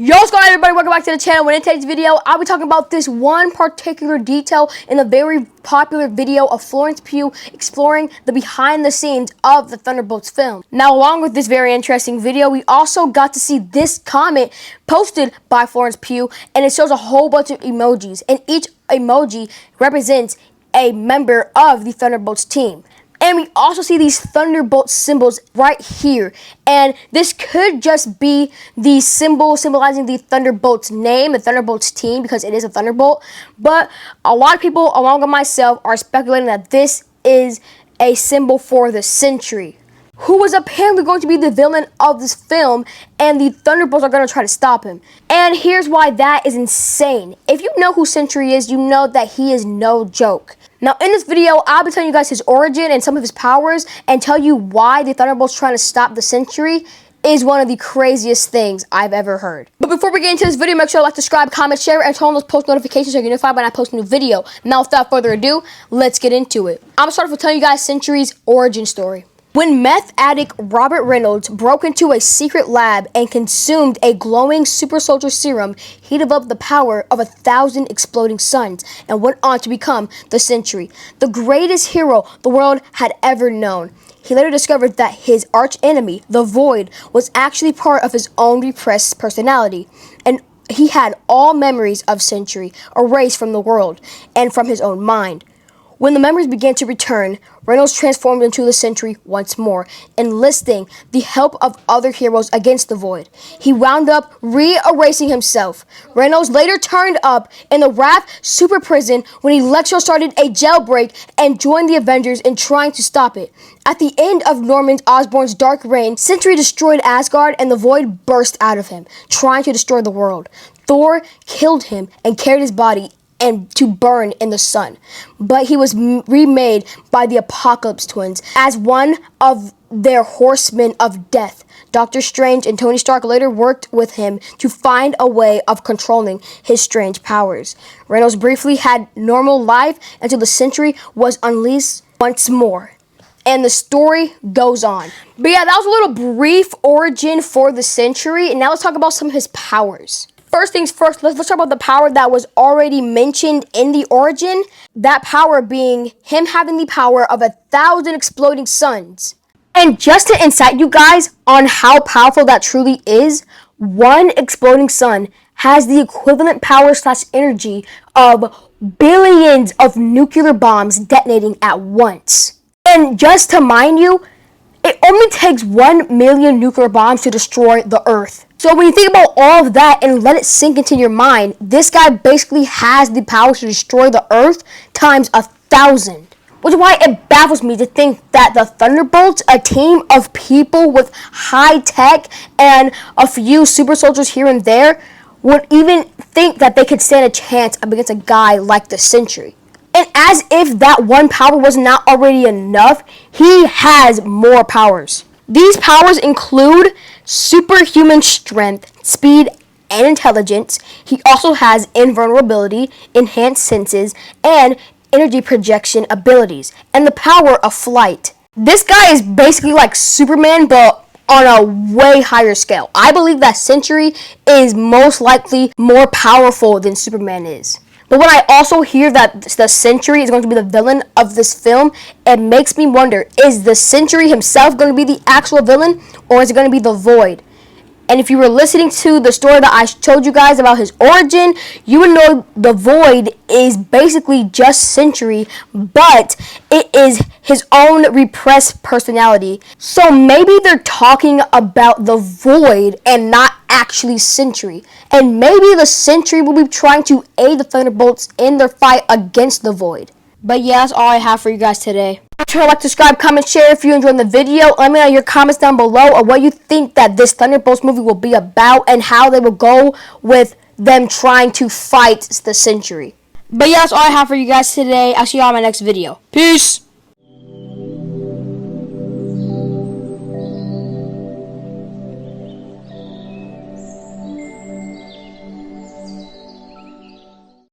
Yo, what's going on, everybody? Welcome back to the channel. In today's video, I'll be talking about this one particular detail in a very popular video of Florence Pugh exploring the behind the scenes of the Thunderbolts film. Now, along with this very interesting video, we also got to see this comment posted by Florence Pugh, and it shows a whole bunch of emojis, and each emoji represents a member of the Thunderbolts team. And we also see these Thunderbolt symbols right here. And this could just be the symbol symbolizing the Thunderbolts name, the Thunderbolts team, because it is a Thunderbolt. But a lot of people, along with myself, are speculating that this is a symbol for the Sentry, who was apparently going to be the villain of this film, and the Thunderbolts are going to try to stop him. And here's why that is insane. If you know who Sentry is, you know that he is no joke. Now, in this video, I'll be telling you guys his origin and some of his powers, and tell you why the Thunderbolts trying to stop the Sentry is one of the craziest things I've ever heard. But before we get into this video, make sure to like, subscribe, comment, share, and turn on those post notifications so you're notified when I post a new video. Now, without further ado, let's get into it. I'm going to start off with telling you guys Sentry's origin story. When meth addict Robert Reynolds broke into a secret lab and consumed a glowing super soldier serum, he developed the power of 1,000 exploding suns and went on to become the Sentry, the greatest hero the world had ever known. He later discovered that his archenemy, the Void, was actually part of his own repressed personality, and he had all memories of Sentry erased from the world and from his own mind. When the memories began to return, Reynolds transformed into the Sentry once more, enlisting the help of other heroes against the Void. He wound up re-erasing himself. Reynolds later turned up in the Wrath Super Prison when Electro started a jailbreak and joined the Avengers in trying to stop it. At the end of Norman Osborn's dark reign, Sentry destroyed Asgard and the Void burst out of him, trying to destroy the world. Thor killed him and carried his body and to burn in the sun. But he was remade by the Apocalypse Twins as one of their horsemen of death. Doctor Strange and Tony Stark later worked with him to find a way of controlling his strange powers. Reynolds briefly had normal life until the Sentry was unleashed once more. And the story goes on. But yeah, that was a little brief origin for the Sentry. And now let's talk about some of his powers. First things first, let's talk about the power that was already mentioned in the origin. That power being him having the power of 1,000 exploding suns. And just to incite you guys on how powerful that truly is, one exploding sun has the equivalent power / energy of billions of nuclear bombs detonating at once. And just to mind you, it only takes 1 million nuclear bombs to destroy the Earth. So when you think about all of that and let it sink into your mind, this guy basically has the power to destroy the Earth times 1,000. Which is why it baffles me to think that the Thunderbolts, a team of people with high tech and a few super soldiers here and there, would even think that they could stand a chance against a guy like the Sentry. And as if that one power was not already enough, he has more powers. These powers include superhuman strength, speed, and intelligence. He also has invulnerability, enhanced senses, and energy projection abilities, and the power of flight. This guy is basically like Superman, but on a way higher scale. I believe that Sentry is most likely more powerful than Superman is. But when I also hear that the Sentry is going to be the villain of this film, it makes me wonder, is the Sentry himself going to be the actual villain, or is it going to be the Void? And if you were listening to the story that I showed you guys about his origin, you would know the Void is basically just Sentry, but it is his own repressed personality. So maybe they're talking about the Void and not actually Sentry. And maybe the Sentry will be trying to aid the Thunderbolts in their fight against the Void. But yeah, that's all I have for you guys today. Make sure to like, subscribe, comment, share if you enjoyed the video. Let me know your comments down below of what you think that this Thunderbolts movie will be about and how they will go with them trying to fight the Sentry. But yeah, that's all I have for you guys today. I'll see you all in my next video. Peace!